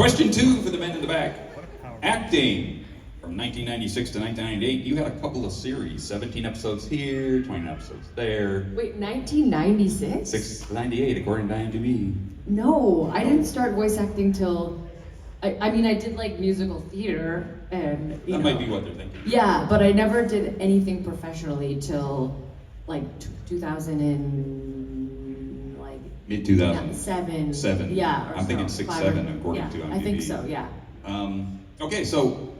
Question 2 for the men in the back. Acting. From 1996 to 1998, you had a couple of series. 17 episodes here, 20 episodes there. Wait, 1996? 6 to 98, according to IMDb. No, I didn't start voice acting till... I mean, I did like musical theater and, you That know, might be what they're thinking. Yeah, but I never did anything professionally till like 2000 and like... Mid-2000. 7. Yeah, or I'm thinking so. 6, 7, according to IMDb. I think so, yeah. Okay, so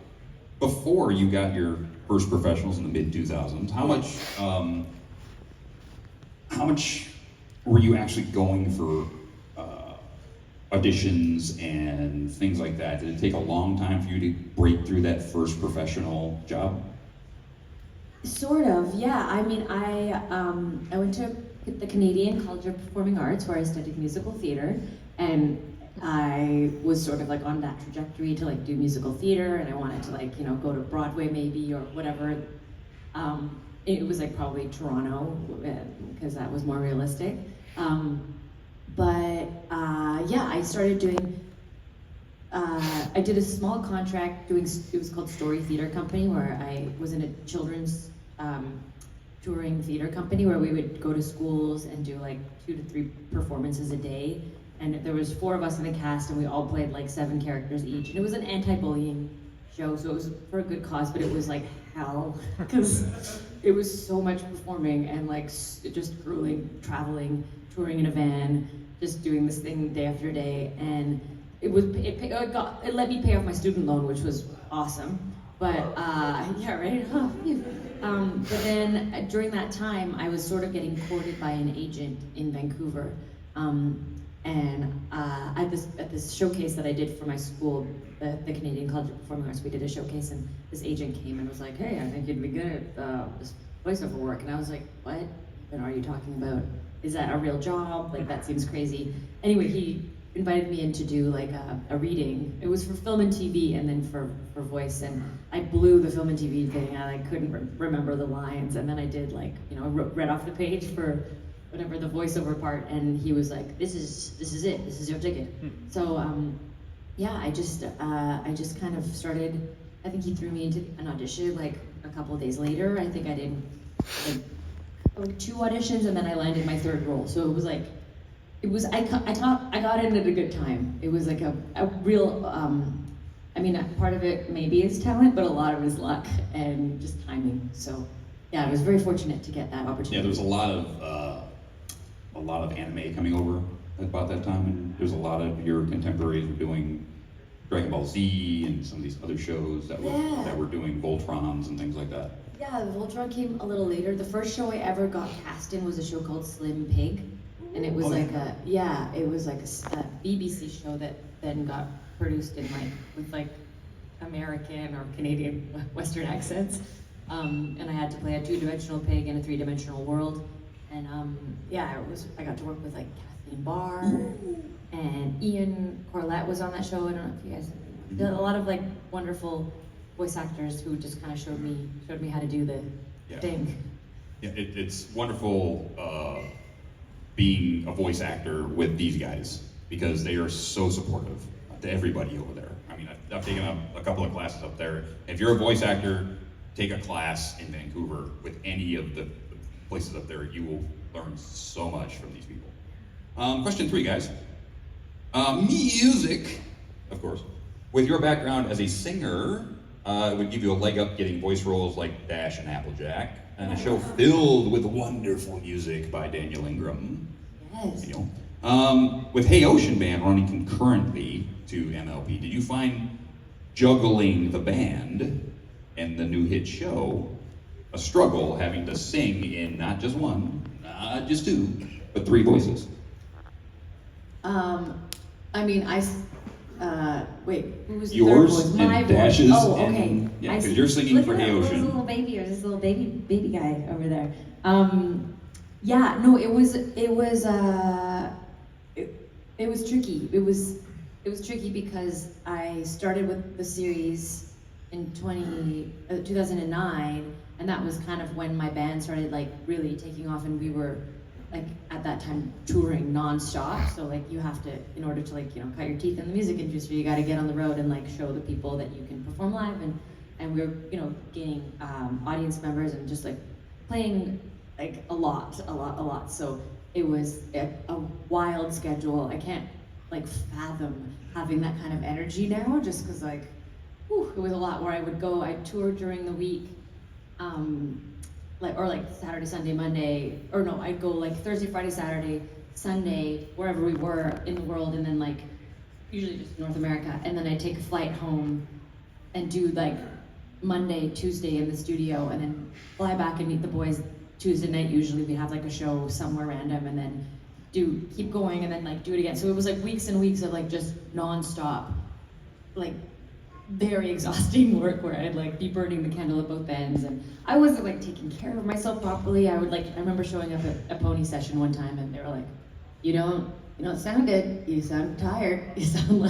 before you got your first professionals in the mid-2000s, how much were you actually going for auditions and things like that? Did it take a long time for you to break through that first professional job? Sort of, yeah. I mean, I went to the Canadian College of Performing Arts where I studied musical theater, and I was sort of like on that trajectory to like do musical theater, and I wanted to like, you know, go to Broadway maybe or whatever. It was like probably Toronto because that was more realistic. Yeah, I started doing, I did a small contract doing, it was called Story Theater Company, where I was in a children's touring theater company where we would go to schools and do like 2 to 3 performances a day. And there was 4 of us in the cast, and we all played like 7 characters each. And it was an anti-bullying show, so it was for a good cause, but it was like hell, because it was so much performing and like just grueling, traveling, touring in a van, just doing this thing day after day. And it let me pay off my student loan, which was awesome. But yeah, right? But then during that time, I was sort of getting courted by an agent in Vancouver. At this showcase that I did for my school, the Canadian College of Performing Arts, we did a showcase, and this agent came and was like, "Hey, I think you'd be good at this voiceover work." And I was like, "What? What are you talking about? Is that a real job? Like, that seems crazy." Anyway, he invited me in to do like a reading. It was for film and TV, and then for voice, and I blew the film and TV thing, and I couldn't remember the lines, and then I did like, you know, read off the page for whatever the voiceover part, and he was like, this is it, this is your ticket. So yeah, I just kind of started, I think he threw me into an audition like a couple of days later. I think I did like 2 auditions, and then I landed my 3rd role. So it was like, I got in at a good time. It was like a real, I mean, part of it maybe is talent, but a lot of it is luck and just timing. So yeah, I was very fortunate to get that opportunity. Yeah, there was a lot of anime coming over about that time, and there's a lot of your contemporaries were doing Dragon Ball Z and some of these other shows that were doing Voltrons and things like that. Yeah, Voltron came a little later. The first show I ever got cast in was a show called Slim Pig, and it was a BBC show that then got produced in with American or Canadian Western accents. And I had to play a 2-dimensional pig in a 3-dimensional world. And I got to work with like Kathleen Barr, and Ian Corlett was on that show. I don't know if you guys, a lot of like wonderful voice actors who just kind of showed me how to do the thing. Yeah, it's wonderful being a voice actor with these guys, because they are so supportive to everybody over there. I mean, I've taken a couple of classes up there. If you're a voice actor, take a class in Vancouver with any of the places up there. You will learn so much from these people. Question 3, guys. Music, of course. With your background as a singer, it would give you a leg up getting voice roles like Dash and Applejack, and a show filled with wonderful music by Daniel Ingram. Yes. You know. With Hey Ocean Band running concurrently to MLP, did you find juggling the band and the new hit show a struggle, having to sing in not just 1, not just 2, but 3 voices? I mean, wait, who was the Yours third voice? and My Dash's. voice. Oh, okay. Yeah, because you're singing for Hey There's Ocean. this little baby, or this little baby guy over there. Yeah, no, it was tricky. It was tricky because I started with the series in 2009, and that was kind of when my band started like really taking off, and we were like at that time touring nonstop. So like you have to, in order to like, you know, cut your teeth in the music industry, you got to get on the road and like show the people that you can perform live. And we were, you know, gaining audience members and just like playing like a lot. So it was a wild schedule. I can't like fathom having that kind of energy now, just because like, whew, it was a lot. Where I'd tour during the week, like Saturday, Sunday, Monday, or no, I'd go like Thursday, Friday, Saturday, Sunday, wherever we were in the world, and then like usually just North America, and then I'd take a flight home and do like Monday, Tuesday in the studio, and then fly back and meet the boys Tuesday night. Usually we'd have like a show somewhere random, and then keep going, and then like do it again. So it was like weeks and weeks of like just nonstop, like very exhausting work where I'd like be burning the candle at both ends, and I wasn't like taking care of myself properly. I remember showing up at a pony session one time, and they were like, you don't sound good, you sound tired, you sound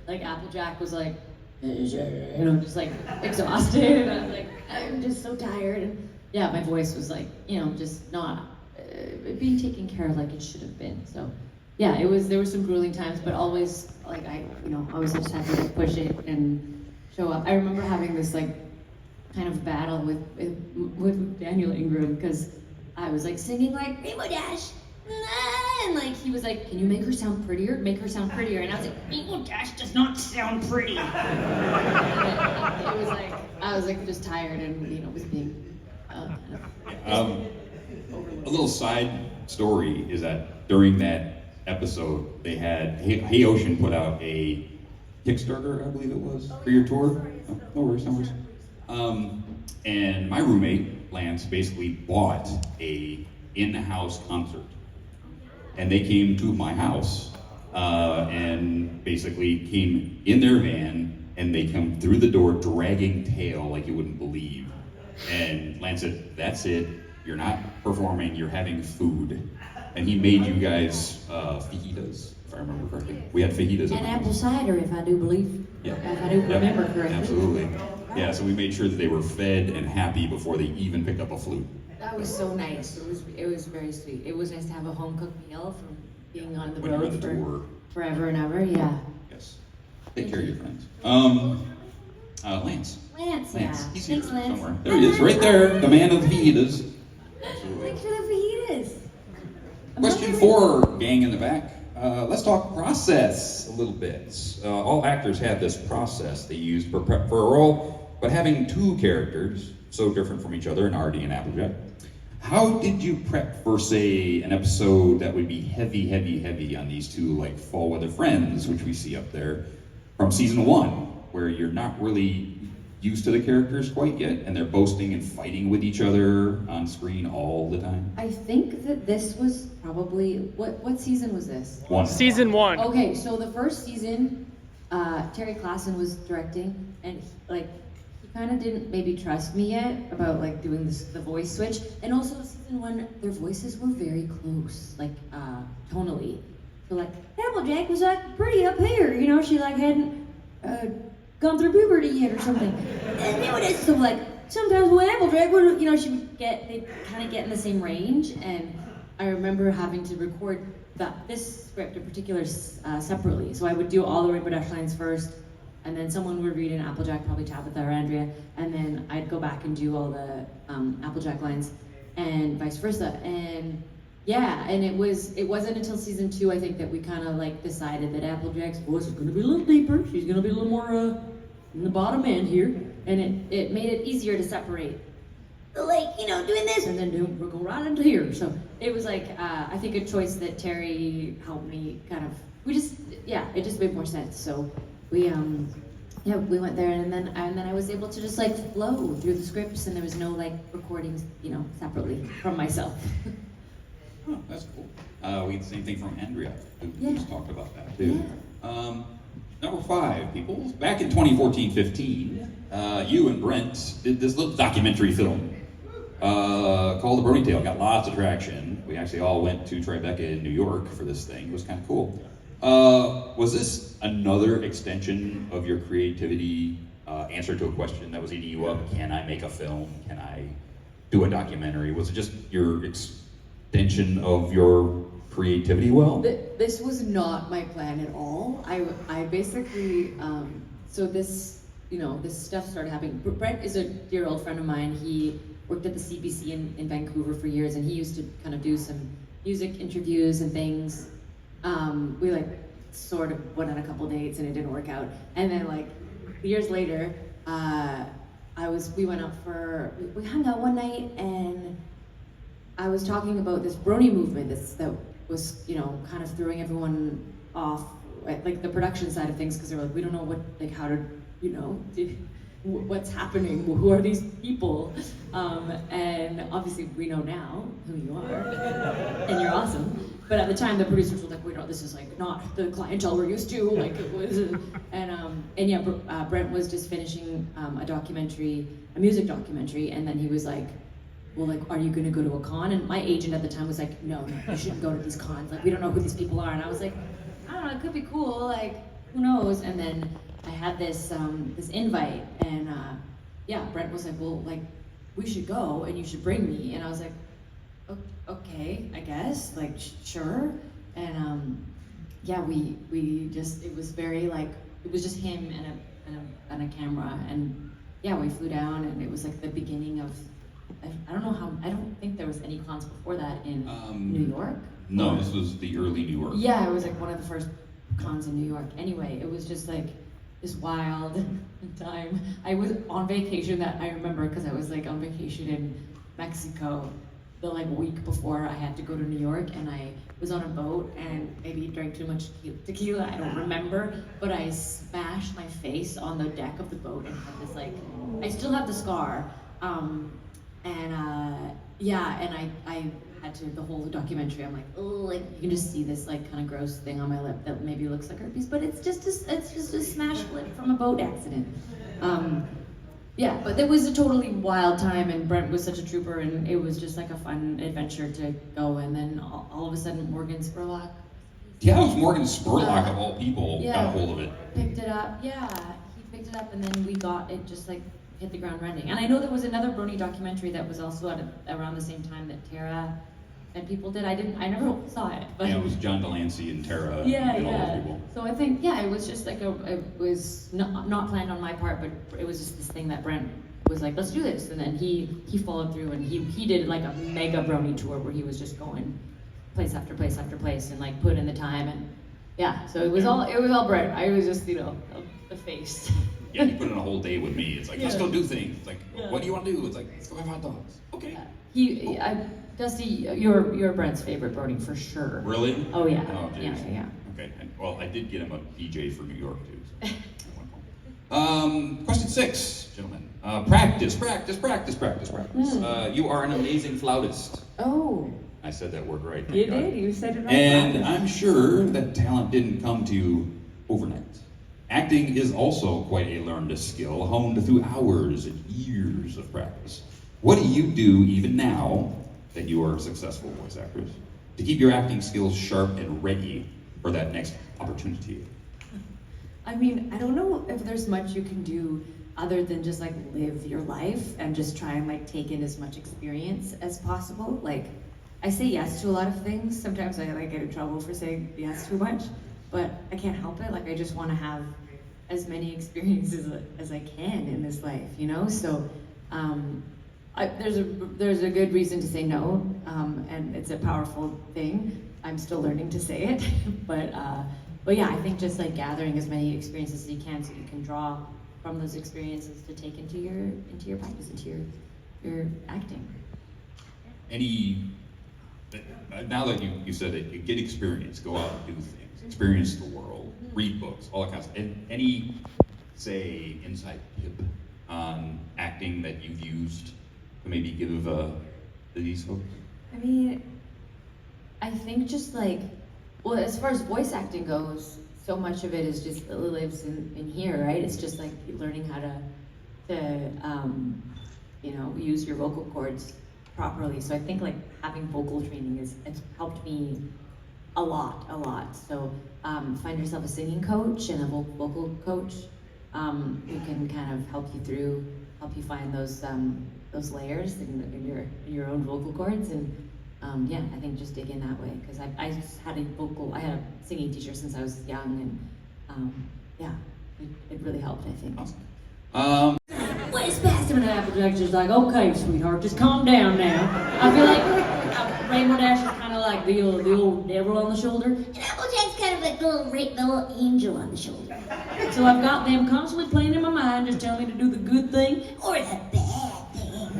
like Applejack was like, you know, just like exhausted, and I was like, I'm just so tired, and yeah, my voice was like, you know, just not being taken care of like it should have been. So yeah, there were some grueling times, but always like always just had to like, push it and show up. I remember having this like kind of battle with Daniel Ingram, because I was like singing like Rainbow Dash, and like he was like, can you make her sound prettier? Make her sound prettier. And I was like, Rainbow Dash does not sound pretty. It was like, I was like just tired and, you know, was being a little side story is that during that episode, they had Hey Ocean put out a Kickstarter, I believe it was, for your tour. Oh, no worries. And my roommate Lance basically bought a in-house concert, and they came to my house and basically came in their van, and they come through the door dragging tail like you wouldn't believe. And Lance said, "That's it. You're not performing. You're having food." And he made you guys fajitas, if I remember correctly. We had fajitas. And apple cider, if I do believe. Yeah. If I do remember correctly. Absolutely. Yeah, so we made sure that they were fed and happy before they even picked up a flute. That was so nice. It was very sweet. It was nice to have a home cooked meal from being on the When you're road on the tour. forever and ever. Yeah. Yes. Take care of your friends. Lance. Lance, yeah. He's Thanks, here Lance. somewhere. There he is, right there. The man of the fajitas. Absolutely. Thanks for the fajitas. Question 4, gang in the back. Let's talk process a little bit. All actors have this process they use for prep for a role, but having 2 characters so different from each other, an Artie and Applejack, how did you prep for, say, an episode that would be heavy on these 2 like fall weather friends, which we see up there from season 1, where you're not really used to the characters quite yet, and they're boasting and fighting with each other on screen all the time? I think that this was probably, what season was this? 1. Season 1. Okay, so the first season, Terry Klassen was directing, and he kind of didn't maybe trust me yet about like doing the voice switch. And also season 1, their voices were very close, like tonally. So like Applejack was like pretty up here, you know, she like hadn't gone through puberty yet or something. And you know, so like sometimes when Applejack would, you know, they kind of get in the same range. And I remember having to record this script in particular separately. So I would do all the Rainbow Dash lines first, and then someone would read in Applejack, probably Tabitha or Andrea, and then I'd go back and do all the Applejack lines, and vice versa. And yeah, and it wasn't until season 2, I think, that we kind of like decided that Applejack's voice is going to be a little deeper. She's going to be a little more in the bottom end here, and it made it easier to separate. Like, you know, doing this, and then we're going right into here. So it was like, I think a choice that Terry helped me kind of, it just made more sense. So we went there, and then I was able to just like flow through the scripts, and there was no like recordings, you know, separately from myself. Oh, that's cool. We had the same thing from Andrea, who Yeah. just talked about that too. Yeah. Number 5, people. Back in 2014-15, you and Brent did this little documentary film called The Brony Tale. Got lots of traction. We actually all went to Tribeca in New York for this thing. It was kind of cool. Was this another extension of your creativity, answer to a question that was eating you up? Can I make a film? Can I do a documentary? Was it just your extension of your creativity well? This was not my plan at all. I basically, so this, this stuff started happening. Brett is a dear old friend of mine. He worked at the CBC in Vancouver for years, and he used to kind of do some music interviews and things. We like sort of went on a couple dates and it didn't work out. And then like years later, we hung out one night and I was talking about this brony movement that was, kind of throwing everyone off, like the production side of things, because they were like, we don't know how to, what's happening, who are these people? And obviously we know now who you are, and you're awesome. But at the time, the producers were like, wait, no, this is like not the clientele we're used to, like it was, Brent was just finishing a music documentary, and then he was like, well, like, are you gonna go to a con? And my agent at the time was like, no, you shouldn't go to these cons, like, we don't know who these people are. And I was like, I don't know, it could be cool, like, who knows? And then I had this invite, and Brent was like, well, like, we should go, and you should bring me. And I was like, okay, I guess, like, sure. And we just, it was very like, it was just him and a camera, and we flew down, and it was like the beginning of, I don't think there was any cons before that in New York. No, this was the early New York. Yeah, it was like one of the first cons in New York. Anyway, it was just like this wild time. I was on vacation that I remember, because I was like on vacation in Mexico the like week before I had to go to New York, and I was on a boat and maybe drank too much tequila, I don't remember, but I smashed my face on the deck of the boat and had this like, I still have the scar. I had to, the whole documentary, I'm like, oh, like you can just see this like kind of gross thing on my lip that maybe looks like herpes, but it's just a smashed lip from a boat accident. But it was a totally wild time, and Brent was such a trooper, and it was just like a fun adventure to go. And then all of a sudden, Morgan Spurlock. Yeah, it was Morgan Spurlock of all people got a hold of it. Picked it up. Yeah, he picked it up, and then we got it just like hit the ground running. And I know there was another Brony documentary that was also around the same time that Tara and people did. I never saw it. But it was John Delancey and Tara and all those people. So I think, it was just like it was not planned on my part, but it was just this thing that Brent was like, let's do this. And then he followed through, and he did like a mega Brony tour where he was just going place after place after place and like put in the time. And so it was all Brent. I was just, the face. Yeah, you put in a whole day with me. It's like, let's go do things. It's like, what do you want to do? It's like, let's go have hot dogs. Okay. Dusty, you're Brent's favorite Brony for sure. Really? Oh yeah. Oh, geez. Yeah. Okay. Well, I did get him a DJ for New York too. So. Question 6, gentlemen. Practice. You are an amazing flautist. Oh. I said that word right. You did. You said it right. And I'm sure that talent didn't come to you overnight. Acting is also quite a learned skill, honed through hours and years of practice. What do you do even now that you are a successful voice actress to keep your acting skills sharp and ready for that next opportunity? I mean, I don't know if there's much you can do other than just like live your life and just try and like take in as much experience as possible. Like, I say yes to a lot of things. Sometimes I like get in trouble for saying yes too much, but I can't help it. Like, I just want to have as many experiences as I can in this life, So there's a good reason to say no, and it's a powerful thing. I'm still learning to say it, but yeah, I think just like gathering as many experiences as you can, so you can draw from those experiences to take into your practice, into your acting. Now that you said it, you get experience, go out and do things, experience the world, read books, all that kind of stuff. Any, say, inside tip on acting that you've used to maybe give to these folks? I mean, I think just like, well, as far as voice acting goes, so much of it is just, it lives in here, right? It's just like learning how to use your vocal cords properly. So I think like having vocal training it's helped me a lot. So find yourself a singing coach and a vocal coach who can kind of help you find those layers in your own vocal cords, and yeah, I think just dig in that way, because I just had I had a singing teacher since I was young, and yeah, it really helped, I think. Awesome. What is Pastor and Applejack's just like, okay, sweetheart, just calm down now. I feel like Rainbow Dash is kind of like the old devil on the shoulder, and Applejack's kind of like the little angel on the shoulder. So I've got them constantly playing in my mind, just telling me to do the good thing or the bad thing.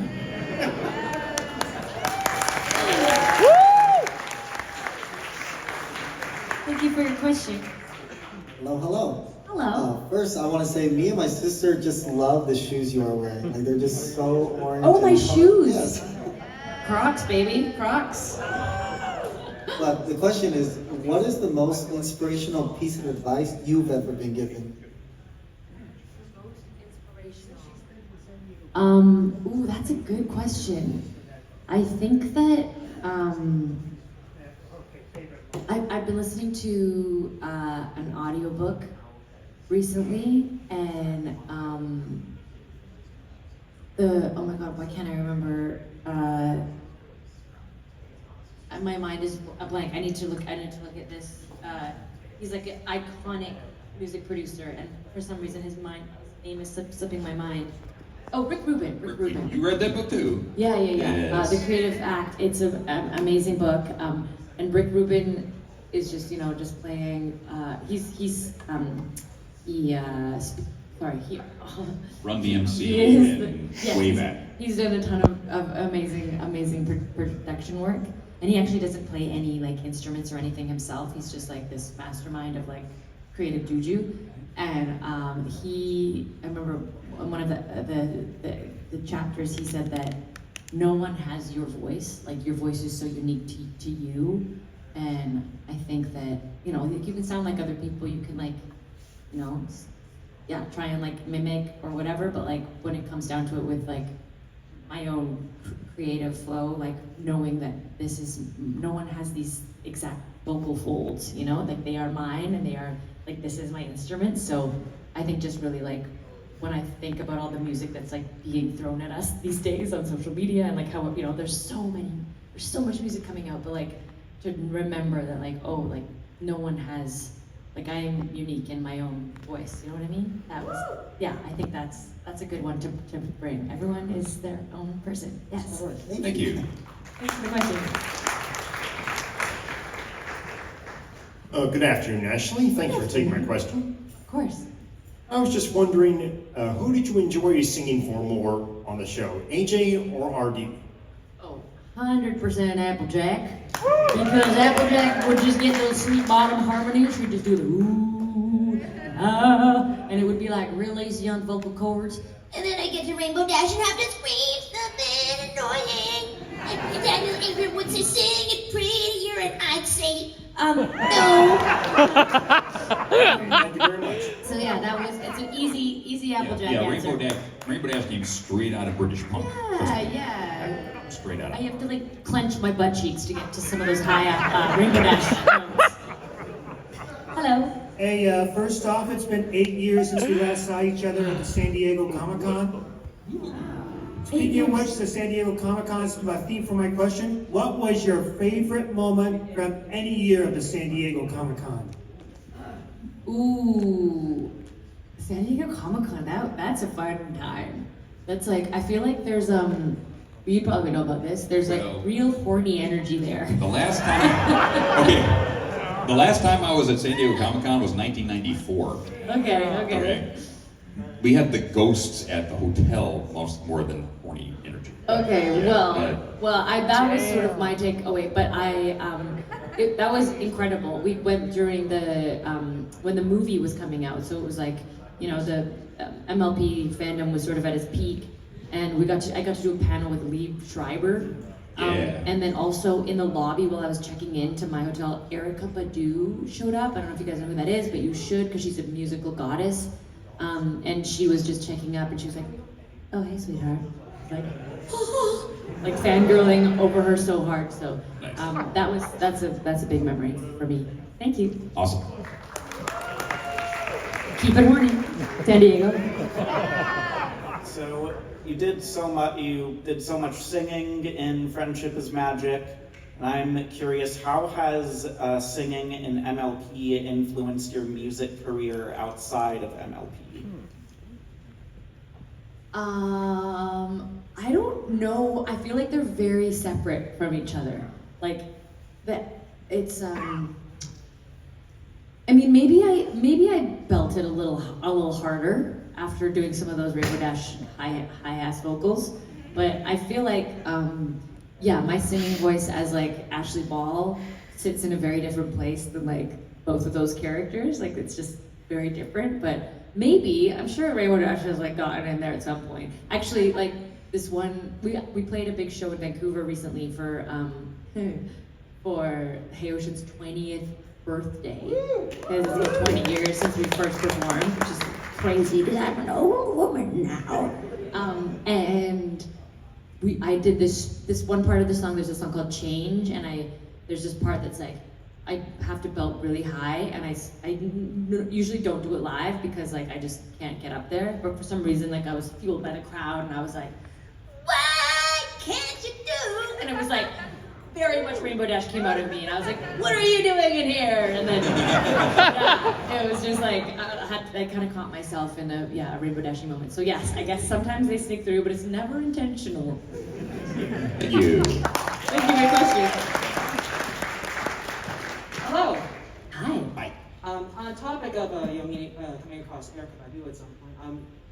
Thank you for your question. Hello, hello. Hello. First, I want to say, me and my sister just love the shoes you are wearing. Like, they're just so orange. Oh, my and shoes. Yes. Crocs, baby, Crocs. But the question is, what is the most inspirational piece of advice you've ever been given? Ooh, that's a good question. I think that, I've been listening to an audiobook recently, and oh my god, why can't I remember? My mind is a blank. I need to look at this. He's like an iconic music producer, and for some reason his name is slipping my mind. Oh, Rick Rubin. Rick Rubin. You read that book too? Yeah. Yes. The Creative Act. It's an amazing book, and Rick Rubin is just just playing. Run DMC and Way Back. He's done a ton of amazing production work, and he actually doesn't play any like instruments or anything himself. He's just like this mastermind of like creative juju, and I remember in one of the chapters he said that no one has your voice. Like your voice is so unique to you, and I think that like, you can sound like other people. You can like try and like mimic or whatever, but like when it comes down to it with like my own creative flow, like knowing that no one has these exact vocal folds, like they are mine, and they are like, this is my instrument. So I think just really like when I think about all the music that's like being thrown at us these days on social media, and like how there's so much music coming out, but like to remember that like, oh, like no one has, like I am unique in my own voice, you know what I mean? I think that's a good one to bring. Everyone is their own person. Yes. Thank you. Thanks for the question. Good afternoon, Ashleigh. Thanks for taking my question. Of course. I was just wondering, who did you enjoy singing for more on the show, AJ or RD? Oh, 100% Applejack. Because Applejack would just get those sweet bottom harmonies. She'd just do the ooh, ah, and it would be like real lazy on vocal chords. And then I get to Rainbow Dash and have to scream something annoying. And Daniel Avery would say, sing it prettier, and I'd say, no. Thank you very much. So yeah, it's an easy Applejack answer. Rainbow Dash came straight out of British punk. Yeah. Straight out I of have to like clench my butt cheeks to get to some of those high Rainbow Dash notes. Hello. Hey, first off, it's been 8 years since we last saw each other at the San Diego Comic-Con. Speaking of which, the San Diego Comic-Con is my theme for my question. What was your favorite moment from any year of the San Diego Comic-Con? Ooh, San Diego Comic-Con, that's a fun time. That's like, I feel like there's, you probably know about this, there's like real horny energy there. The last time I was at San Diego Comic-Con was 1994. Okay. We had the ghosts at the hotel more than horny energy. Okay, Yeah, that was sort of my take. Oh wait, but that was incredible. We went during the when the movie was coming out, so it was like the MLP fandom was sort of at its peak, and I got to do a panel with Lee Schreiber. And then also in the lobby while I was checking in to my hotel, Erykah Badu showed up. I don't know if you guys know who that is, but you should, because she's a musical goddess. And she was just checking up, and she was like, "Oh, hey, sweetheart." Like, like fangirling over her so hard. So nice. that's a big memory for me. Thank you. Awesome. Keep it horny, San Diego. So you did so much singing in Friendship is Magic. And I'm curious, how has singing in MLP influenced your music career outside of MLP? I don't know. I feel like they're very separate from each other. Like that. It's I mean, maybe I belted a little harder after doing some of those Rainbow Dash high ass vocals, but I feel like yeah, my singing voice as like Ashleigh Ball sits in a very different place than like both of those characters. Like it's just very different, but maybe I'm sure Rainbow Dash has like gotten in there at some point. Actually, like this one, we played a big show in Vancouver recently for Hey Ocean's 20th birthday. Because it's like 20 years since we first performed, which is crazy because I'm an old woman now. And I did this one part of the song. There's a song called Change, and there's this part that's like I have to belt really high, and I usually don't do it live because like I just can't get up there. But for some reason, like I was fueled by the crowd, and I was like, "What can't you do?" And it was like very much Rainbow Dash came out of me, and I was like, "What are you doing in here?" And then yeah, it was just like I kind of caught myself in a Rainbow Dashing moment. So yes, I guess sometimes they sneak through, but it's never intentional. Thank you. Thank you, good question. Hello. Hi. Hi. On the topic of meeting, coming across Erica Badu at some point,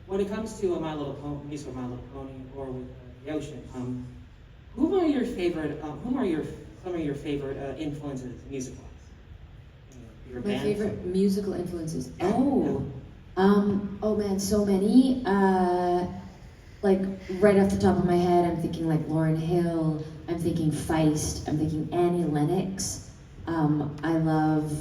when it comes to My Little Pony, music of My Little Pony, or with the ocean, who are your favorite? Some of your favorite influences music-wise? Your My bands? favorite musical influences. Yeah. Oh man, so many. Like right off the top of my head, I'm thinking like Lauryn Hill. I'm thinking Feist. I'm thinking Annie Lennox. I love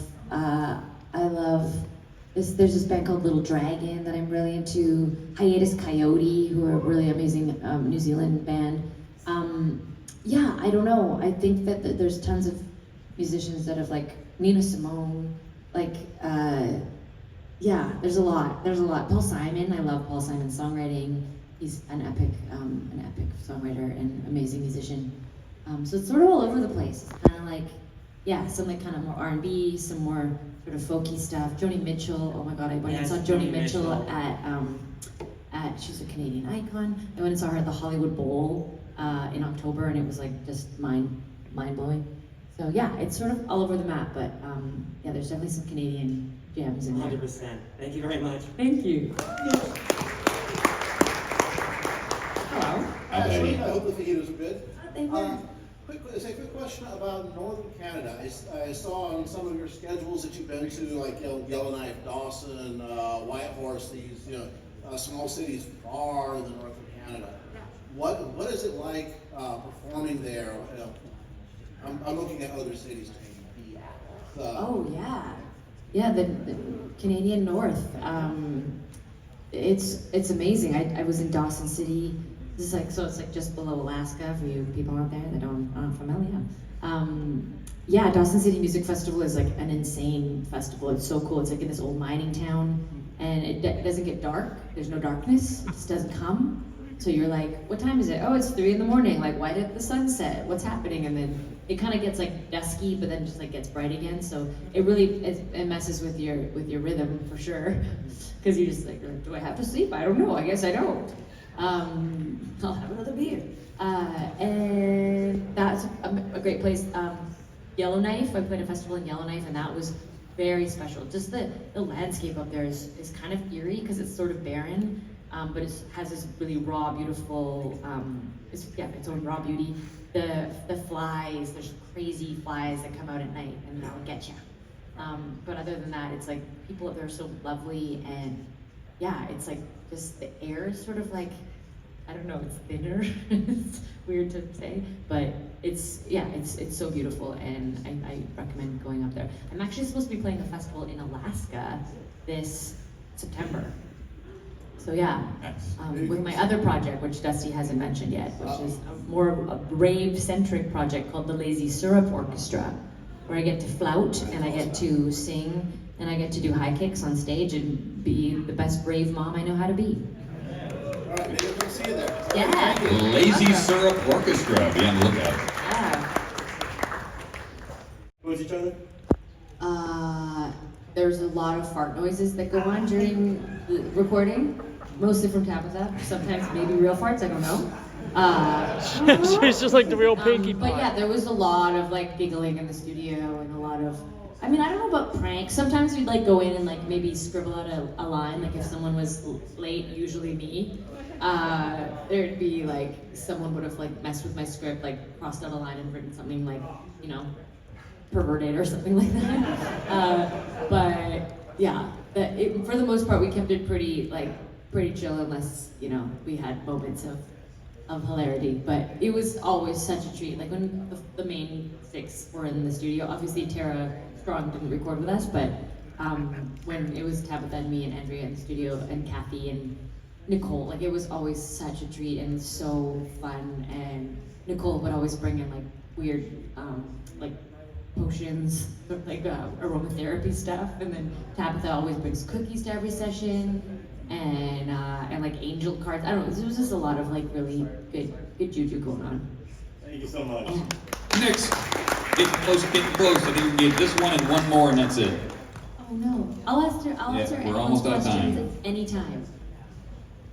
this. There's this band called Little Dragon that I'm really into. Hiatus Coyote, who are a really amazing New Zealand band. Yeah, I don't know. I think that there's tons of musicians that have like Nina Simone, like yeah. There's a lot. Paul Simon. I love Paul Simon's songwriting. He's an epic songwriter and amazing musician. So it's sort of all over the place. It's kind of like, yeah, some like kind of more R&B, some more sort of folky stuff. Joni Mitchell, oh my God, I went and saw Joni Mitchell at, she's a Canadian icon. I went and saw her at the Hollywood Bowl in October, and it was like just mind-blowing. So yeah, it's sort of all over the map, but yeah, there's definitely some Canadian gems in there. 100%. Thank you very much. Thank you. Hello. Hi, I hope the fajita was good. They were. It's a quick question about Northern Canada. I saw on some of your schedules that you've been to, like Yellowknife, Dawson, Whitehorse, these small cities far in the north of Canada. What is it like performing there? I'm looking at other cities. Oh yeah, the Canadian North. It's amazing. I was in Dawson City. This is like, so it's like just below Alaska for you people out there that aren't familiar. Yeah, Dawson City Music Festival is like an insane festival. It's so cool. It's like in this old mining town, and it doesn't get dark. There's no darkness. It just doesn't come. So you're like, what time is it? Oh, it's 3 a.m. Like, why did the sun set? What's happening? And then it kind of gets like dusky, but then just like gets bright again. So it really it messes with your rhythm for sure, because you just like, do I have to sleep? I don't know. I guess I don't. I'll have another beer. And that's a great place. Yellowknife, I played a festival in Yellowknife, and that was very special. Just the landscape up there is kind of eerie because it's sort of barren, but it has this really raw, beautiful, its own raw beauty. The flies, there's crazy flies that come out at night and they'll get you. But other than that, it's like people up there are so lovely, and yeah, it's like just the air is sort of like, I don't know, it's thinner. It's weird to say, but it's so beautiful, and I recommend going up there. I'm actually supposed to be playing a festival in Alaska this September. So yeah, with my other project, which Dusty hasn't mentioned yet, which is more of a rave-centric project called the Lazy Syrup Orchestra, where I get to flout and I get to sing and I get to do high kicks on stage and be the best rave mom I know how to be. All right, maybe we'll see you there. Yeah. Lazy Syrup Orchestra. Be on the lookout. Yeah. towards each other? There's a lot of fart noises that go on during the recording, mostly from Tabitha. Sometimes maybe real farts, I don't know. She's just like the real pinky But pie. yeah, there was a lot of like giggling in the studio and a lot of, I mean, I don't know about pranks. Sometimes we'd like go in and like maybe scribble out a line, like if someone was late, usually me, there'd be like, someone would have like messed with my script, like crossed out a line and written something like, you know, perverted or something like that. But yeah, for the most part, we kept it pretty chill unless, you know, we had moments of hilarity. But it was always such a treat. Like when the main six were in the studio, obviously Tara Strong didn't record with us, but when it was Tabitha and me and Andrea in the studio and Kathy and Nicole, like it was always such a treat and so fun. And Nicole would always bring in like weird, like potions, like aromatherapy stuff, and then Tabitha always brings cookies to every session, and like angel cards. I don't know. There was just a lot of like really good juju going on. Thank you so much. Next, getting close. I think we can get this one and one more, and that's it. Oh no! I'll answer we're anyone's almost out of questions time. at any time.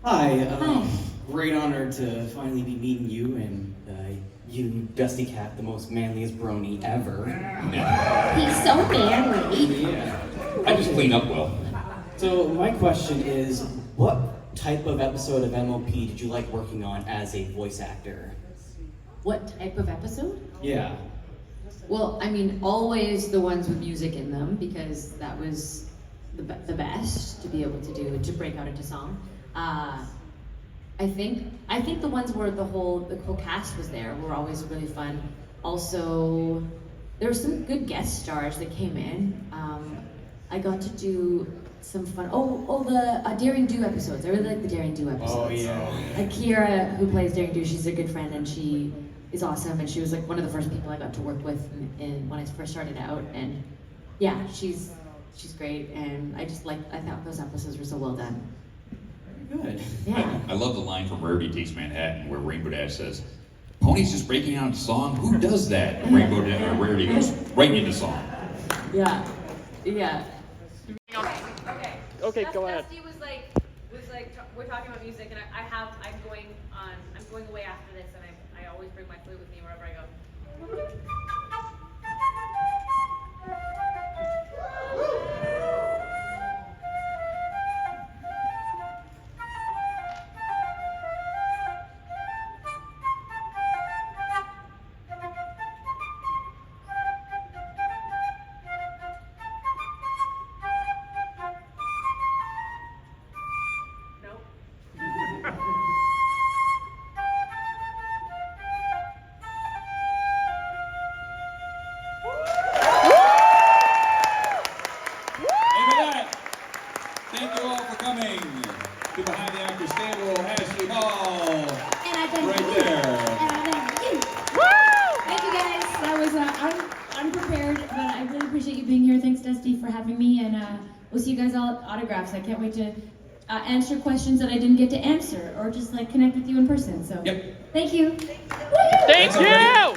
Hi, Hi. great honor to finally be meeting you and you, Dusty Katt, the most manliest brony ever. He's so manly. Yeah. I just clean up well. So my question is, what type of episode of MLP did you like working on as a voice actor? What type of episode? Yeah. Well, I mean, always the ones with music in them, because that was the best to be able to do, to break out into song. I think the ones where the whole cast was there were always really fun. Also, there were some good guest stars that came in. I got to do some fun. The Daring Do episodes. I really like the Daring Do episodes. Oh yeah. Like Kira, who plays Daring Do, she's a good friend and she is awesome. And she was like one of the first people I got to work with when I first started out. And yeah, she's great. And I thought those episodes were so well done. Good. Yeah. I love the line from Rarity Takes Manhattan where Rainbow Dash says, "Pony's just breaking out into song. Who does that?" And Rarity goes right into song. Yeah. Okay, go ahead. Dusty was like, we're talking about music, and I'm going away after this, and I always bring my flute with me wherever I go. Thank you all for coming to Behind the Actors Table, Ashleigh Hall, And I thank right you. there. And I thank you. Thank you guys. That was unprepared, but I really appreciate you being here. Thanks, Dusty, for having me, and we'll see you guys all at autographs. I can't wait to answer questions that I didn't get to answer, or just like connect with you in person. So, Yep. thank you. Thank you!